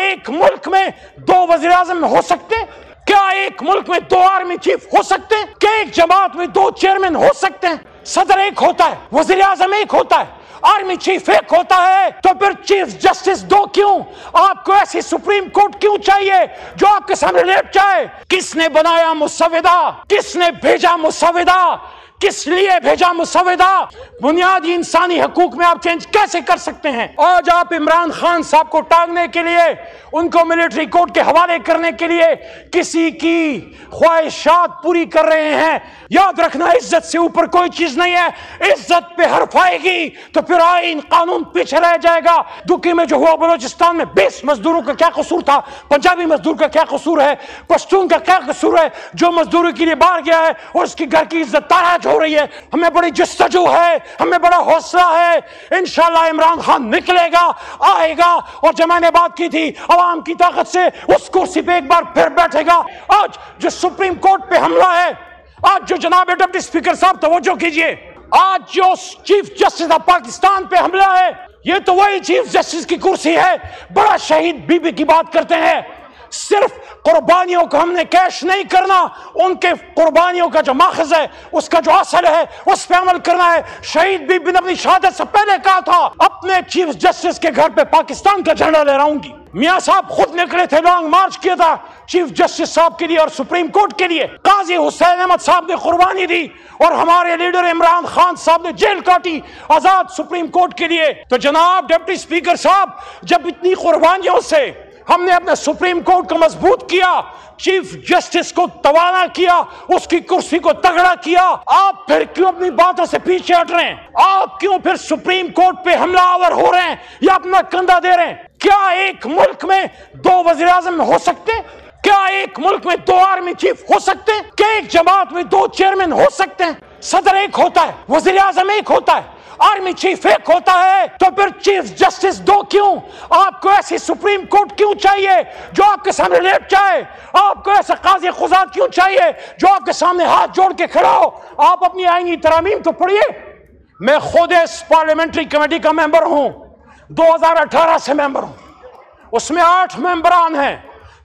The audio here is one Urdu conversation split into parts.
ایک ملک میں 2 وزیر اعظم ہو سکتے ہیں؟ کیا ایک ملک میں 2 آرمی چیف ہو سکتے ہیں؟ کیا ایک جماعت میں 2 چیئرمین ہو سکتے ہیں؟ صدر ایک ہوتا ہے، وزیر اعظم ایک ہوتا ہے، آرمی چیف ایک ہوتا ہے، تو پھر چیف جسٹس 2 کیوں؟ آپ کو ایسی سپریم کورٹ کیوں چاہیے جو آپ کے سامنے لیٹ جائے؟ کس نے بنایا مسودہ؟ کس نے بھیجا مسودہ؟ کس لیے بھیجا مسودہ؟ بنیادی انسانی حقوق میں آپ چینج کیسے کر سکتے ہیں؟ آج آپ عمران خان صاحب کو ٹانگنے کے لیے، ان کو ملٹری کورٹ کے حوالے کرنے کے لیے کسی کی خواہشات پوری کر رہے ہیں۔ یاد رکھنا، عزت سے اوپر کوئی چیز نہیں ہے۔ عزت پہ حرف آئے گی تو پھر آئین قانون پیچھے رہ جائے گا۔ دکی میں جو ہوا بلوچستان میں 20 مزدوروں کا کیا قصور تھا؟ پنجابی مزدور کا کیا قصور ہے؟ پشتون کا کیا قصور ہے جو مزدوری کے لیے باہر گیا ہے اور اس کی گھر کی عزت تاراج ہو رہی ہے؟ ہمیں بڑی جستجو ہے، ہمیں بڑا حوصلہ ہے۔ انشاءاللہ عمران خان نکلے گا، آئے گا، اور جو میں نے بات کی تھی عوام کی طاقت سے اس کرسی پہ ایک بار پھر بیٹھے گا۔ آج جو سپریم کورٹ پہ حملہ ہے، آج جو جناب ڈپٹی اسپیکر صاحب توجہ کیجئے، آج جو چیف جسٹس آف پاکستان پہ حملہ ہے، یہ تو وہی چیف جسٹس کی کرسی ہے۔ بڑا شہید بی بی کی بات کرتے ہیں، صرف قربانیوں کو ہم نے کیش نہیں کرنا، ان کے قربانیوں کا جو ماخذ ہے، اس کا جو اصل ہے، اس پہ عمل کرنا ہے۔ شہید بی بی نے اپنی شہادت سے پہلے کہا تھا اپنے چیف جسٹس کے گھر پہ پاکستان کا جھنڈا لہراؤں گی۔ میاں صاحب خود نکلے تھے، لانگ مارچ کیا تھا چیف جسٹس صاحب کے لیے اور سپریم کورٹ کے لیے۔ قاضی حسین احمد صاحب نے قربانی دی اور ہمارے لیڈر عمران خان صاحب نے جیل کاٹی آزاد سپریم کورٹ کے لیے۔ تو جناب ڈپٹی اسپیکر صاحب، جب اتنی قربانیوں سے ہم نے اپنے سپریم کورٹ کو مضبوط کیا، چیف جسٹس کو توانا کیا، اس کی کرسی کو تگڑا کیا، آپ پھر کیوں اپنی باتوں سے پیچھے ہٹ رہے ہیں؟ آپ کیوں پھر سپریم کورٹ پہ حملہ آور ہو رہے ہیں یا اپنا کندھا دے رہے ہیں؟ کیا ایک ملک میں 2 وزیر اعظم ہو سکتے ہیں؟ کیا ایک ملک میں 2 آرمی چیف ہو سکتے ہیں؟ کیا ایک جماعت میں 2 چیئرمین ہو سکتے ہیں؟ صدر ایک ہوتا ہے، وزیر اعظم ایک ہوتا ہے، آرمی چیف ایک ہوتا ہے، تو پھر چیف جسٹس 2 کیوں؟ آپ کو ایسی سپریم کورٹ کیوں چاہیے جو آپ کے سامنے لیٹ جائے؟ آپ کو ایسا قاضی قضات کیوں چاہیے جو آپ کے سامنے ہاتھ جوڑ کے کھڑا ہو؟ آپ اپنی آئینی ترامیم تو پڑھیے۔ میں خود اس پارلیمنٹری کمیٹی کا ممبر ہوں، 2018 سے ممبر ہوں، اس میں 8 ممبران ہیں،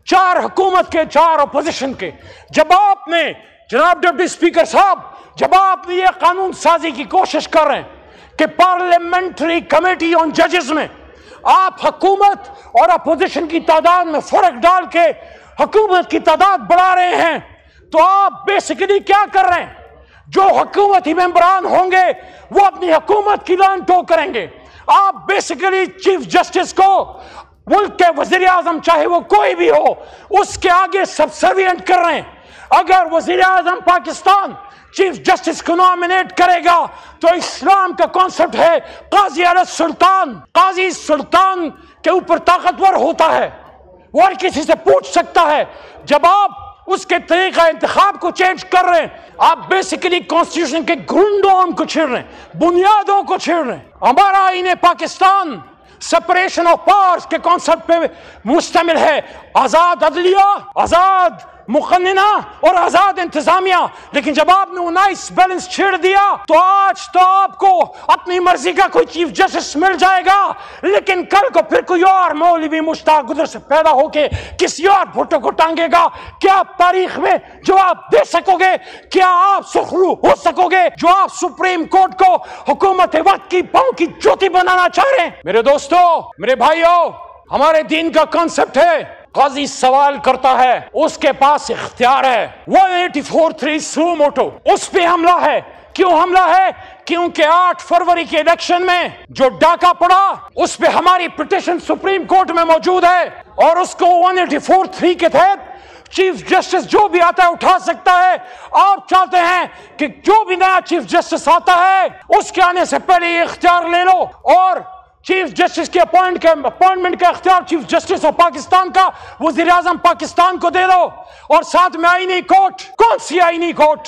4 حکومت کے، 4 اپوزیشن کے۔ جب آپ نے جناب ڈپٹی اسپیکر صاحب، جب آپ نے یہ قانون سازی کی کوشش کر رہے ہیں کہ پارلیمنٹری کمیٹی آن ججز میں آپ حکومت اور اپوزیشن کی تعداد میں فرق ڈال کے حکومت کی تعداد بڑھا رہے ہیں، تو آپ بیسیکلی کیا کر رہے ہیں؟ جو حکومتی ممبران ہوں گے وہ اپنی حکومت کی لان ٹو کریں گے۔ آپ بیسیکلی چیف جسٹس کو، ملک کے وزیر اعظم چاہے وہ کوئی بھی ہو، اس کے آگے سبسروینٹ کر رہے ہیں۔ اگر وزیر اعظم پاکستان چیف جسٹس کو نامنیٹ کرے گا تو اسلام کا کانسیپٹ ہے قاضی علی السلطان، قاضی سلطان کے اوپر طاقتور ہوتا ہے، وہ ہر کسی سے پوچھ سکتا ہے۔ جب آپ اس کے طریقہ انتخاب کو چینج کر رہے ہیں، آپ بیسیکلی کانسٹیٹیوشن کے گرنڈون کو چھیڑ رہے ہیں، بنیادوں کو چھیڑ رہے ہیں۔ ہمارا آئین پاکستان سپریشن آف پاورز کے کانسیپٹ پہ مشتمل ہے، آزاد عدلیہ، آزاد مقننہ اور آزاد انتظامیہ، لیکن جب آپ نے وہ نائس بیلنس چھیڑ دیا تو آج تو آپ کو اپنی مرضی کا کوئی چیف جسٹس مل جائے گا، لیکن کل کو پھر کوئی اور مولوی مشتاق ادھر سے پیدا ہو کے کسی اور بھٹو کو ٹانگے گا۔ کیا آپ تاریخ میں جواب دے سکو گے؟ کیا آپ سخرو ہو سکو گے جو آپ سپریم کورٹ کو حکومت وقت کی پاؤں کی جوتی بنانا چاہ رہے ہیں؟ میرے دوستو، میرے بھائیو، ہمارے دین کا کانسیپٹ ہے قاضی سوال کرتا ہے، اس کے پاس اختیار ہے۔ 184(3) سو موٹو، اس پہ حملہ ہے۔ کیوں حملہ ہے؟ کیونکہ 8 فروری کے الیکشن میں جو ڈاکہ پڑا، اس پہ ہماری پٹیشن سپریم کورٹ میں موجود ہے، اور اس کو 184(3) کے تحت چیف جسٹس جو بھی آتا ہے اٹھا سکتا ہے۔ آپ چاہتے ہیں کہ جو بھی نیا چیف جسٹس آتا ہے اس کے آنے سے پہلے یہ اختیار لے لو، اور چیف جسٹس کے اپوائنٹمنٹ کا اختیار چیف جسٹس آف پاکستان کا وزیر اعظم پاکستان کو دے دو، اور ساتھ میں آئینی کورٹ۔ کون سی آئینی کورٹ؟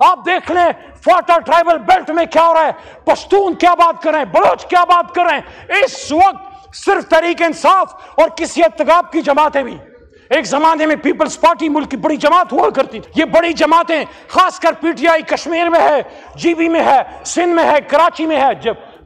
آپ دیکھ لیں فاٹا ٹرائبل بیلٹ میں کیا ہو رہا ہے، پشتون کیا بات کر رہے ہیں، بلوچ کیا بات کر رہے ہیں۔ اس وقت صرف تحریک انصاف اور کسی ارتکاب کی جماعتیں بھی، ایک زمانے میں پیپلز پارٹی ملک کی بڑی جماعت ہوا کرتی تھی، یہ بڑی جماعتیں خاص کر پی ٹی آئی کشمیر میں ہے، جی بی میں ہے، سندھ میں ہے، کراچی میں ہے،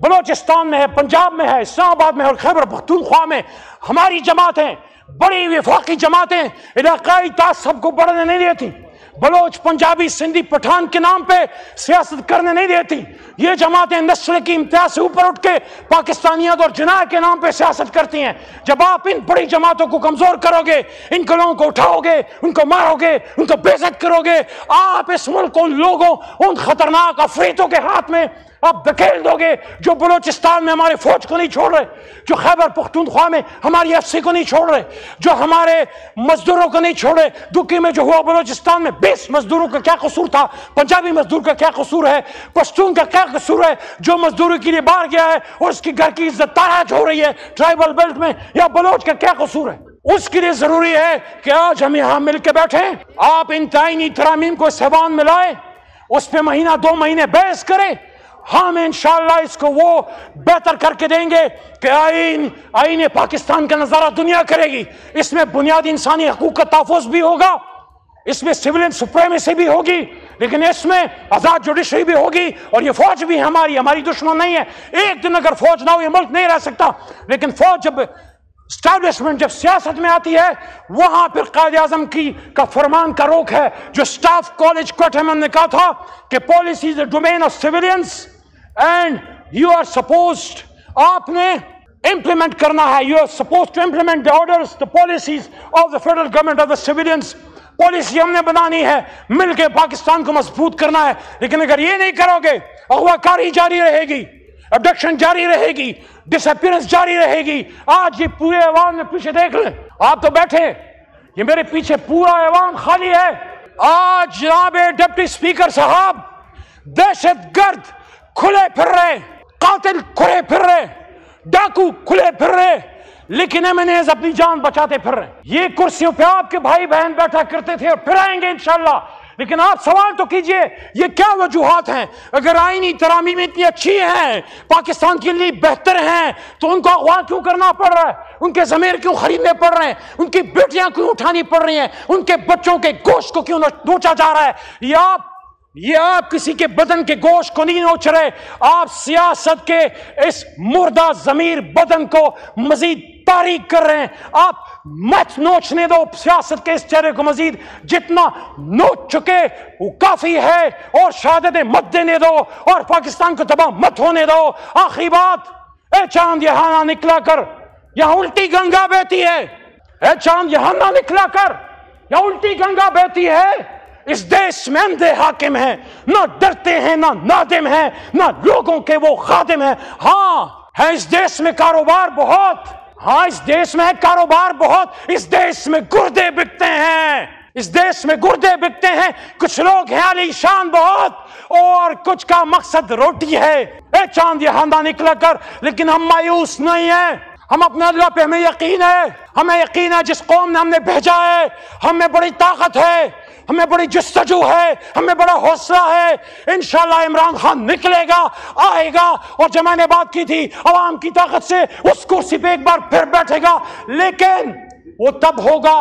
بلوچستان میں ہے، پنجاب میں ہے، اسلام آباد میں اور خیبر پختونخوا میں ہماری جماعتیں، بڑی وفاقی جماعتیں علاقائی تعصب کو بڑھنے نہیں دیتی، بلوچ، پنجابی، سندھی، پٹھان کے نام پہ سیاست کرنے نہیں دیتی۔ یہ جماعتیں نسل کی امتیاز سے اوپر اٹھ کے پاکستانیت اور جناح کے نام پہ سیاست کرتی ہیں۔ جب آپ ان بڑی جماعتوں کو کمزور کرو گے، ان کے لوگوں کو اٹھاؤ گے، ان کو مارو گے، ان کو بے عزت کرو گے، آپ اس ملک کو ان لوگوں، ان خطرناک عفریتوں کے ہاتھ میں آپ دھکیل دو گے جو بلوچستان میں ہمارے فوج کو نہیں چھوڑ رہے، جو خیبر پختونخوا میں ہماری ایف سی کو نہیں چھوڑ رہے، جو ہمارے مزدوروں کو نہیں چھوڑے۔ دکی میں جو ہوا بلوچستان میں 20 مزدوروں کا کیا قصور تھا، پنجابی مزدور کا کیا قصور ہے، پشتون کا کیا قصور ہے جو مزدوری کے لیے باہر گیا ہے اور اس کی گھر کی عزت تاراج ہو رہی ہے ٹرائبل بیلٹ میں، یا بلوچ کا کیا قصور ہے؟ اس کے لیے ضروری ہے کہ آج ہم یہاں مل کے بیٹھیں، آپ ان آئینی ترامیم کو اس ایوان میں لائیں، اس پہ مہینہ 2 مہینے بحث کریں، ہم انشاءاللہ اس کو وہ بہتر کر کے دیں گے کہ آئین پاکستان کا نظارہ دنیا کرے گی۔ اس میں بنیادی انسانی حقوق کا تحفظ بھی ہوگا، اس میں سویلین سپریمیسی بھی ہوگی، لیکن اس میں آزاد جوڈیشری بھی ہوگی، اور یہ فوج بھی ہماری دشمن نہیں ہے۔ ایک دن اگر فوج نہ ہو یہ ملک نہیں رہ سکتا، لیکن فوج جب اسٹیبلشمنٹ، جب سیاست میں آتی ہے، وہاں پھر قائد اعظم کا فرمان کا روک ہے، جو سٹاف کالج کوئٹہ میں ہم نے کہا تھا کہ policy is a domain of civilians and you are supposed, آپ نے امپلیمنٹ کرنا ہے، you are supposed to implement the orders, the policies of the federal government of the civilians. Policy ہم نے بنانی ہے، مل کے پاکستان کو مضبوط کرنا ہے، لیکن اگر یہ نہیں کرو گے اغوا کاری جاری رہے گی، ابڈکشن جاری رہے گی، ڈس اپیئرنس جاری رہے گی۔ آج یہ پورے ایوان میں پیچھے دیکھ لیں، آپ تو بیٹھے، یہ میرے پیچھے پورا ایوان خالی ہے۔ آج جناب ڈپٹی اسپیکر صاحب، دہشت گرد کھلے پھر رہے، قاتل کھلے پھر رہے، ڈاکو کھلے پھر رہے، لیکن ایمنیز اپنی جان بچاتے پھر رہے ہیں۔ یہ کرسیوں پہ آپ کے بھائی بہن بیٹھا کرتے تھے اور پھر آئیں گے انشاءاللہ، لیکن آپ سوال تو کیجئے یہ کیا وجوہات ہیں؟ اگر آئینی ترامیم اتنی اچھی ہیں، پاکستان کے لیے بہتر ہیں، تو ان کو اغوا کیوں کرنا پڑ رہا ہے؟ ان کے ضمیر کیوں خریدنے پڑ رہے ہیں؟ ان کی بیٹیاں کیوں اٹھانی پڑ رہی ہیں؟ ان کے بچوں کے گوشت کو کیوں نوچا جا رہا ہے؟ یہ آپ کسی کے بدن کے گوشت کو نہیں نوچ رہے، آپ سیاست کے اس مردہ ضمیر بدن کو مزید تاریک کر رہے ہیں۔ آپ مت نوچنے دو سیاست کے اس چہرے کو، مزید جتنا نوچ چکے وہ کافی ہے، اور شہادتیں مت دینے دو اور پاکستان کو تباہ مت ہونے دو۔ آخری بات، اے چاند یہاں نہ نکلا کر، یہاں الٹی گنگا بہتی ہے، اے چاند یہاں نہ نکلا کر، یہاں الٹی گنگا بہتی ہے۔ اس دیش میں اندھے حاکم ہیں، نہ ڈرتے ہیں، نہ نادم ہیں، نہ لوگوں کے وہ خادم ہیں۔ ہاں ہے اس دیش میں کاروبار بہت، ہاں اس دیش میں کاروبار بہت، اس دیش میں گردے بکتے ہیں، اس دیش میں گردے بکتے ہیں۔ کچھ لوگ ہیں علی شان بہت، اور کچھ کا مقصد روٹی ہے۔ اے چاند یہاں نہ نکلا کر، لیکن ہم مایوس نہیں ہیں، ہم اپنے اللہ پہ ہمیں یقین ہے، ہمیں یقین ہے جس قوم نے ہم نے بھیجا ہے، ہمیں بڑی طاقت ہے، ہمیں بڑی جستجو ہے، ہمیں بڑا حوصلہ ہے۔ انشاءاللہ عمران خان نکلے گا، آئے گا، اور جو میں نے بات کی تھی عوام کی طاقت سے اس کرسی پہ ایک بار پھر بیٹھے گا، لیکن وہ تب ہوگا،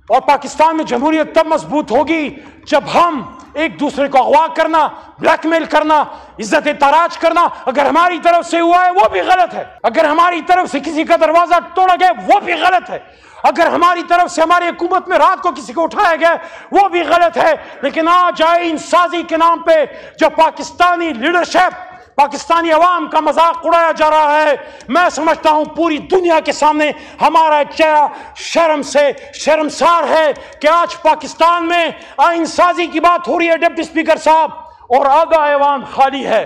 اور پاکستان میں جمہوریت تب مضبوط ہوگی جب ہم ایک دوسرے کو اغوا کرنا، بلیک میل کرنا، عزت تاراج کرنا اگر ہماری طرف سے ہوا ہے وہ بھی غلط ہے، اگر ہماری طرف سے کسی کا دروازہ توڑا گیا وہ بھی غلط ہے، اگر ہماری طرف سے ہماری حکومت میں رات کو کسی کو اٹھایا گیا وہ بھی غلط ہے۔ لیکن آج آئین سازی کے نام پہ جو پاکستانی لیڈرشپ، پاکستانی عوام کا مذاق اڑایا جا رہا ہے، میں سمجھتا ہوں پوری دنیا کے سامنے ہمارا چہرہ شرم سے شرمسار ہے کہ آج پاکستان میں آئین سازی کی بات ہو رہی ہے ڈپٹی اسپیکر صاحب، اور آدھا ایوان خالی ہے۔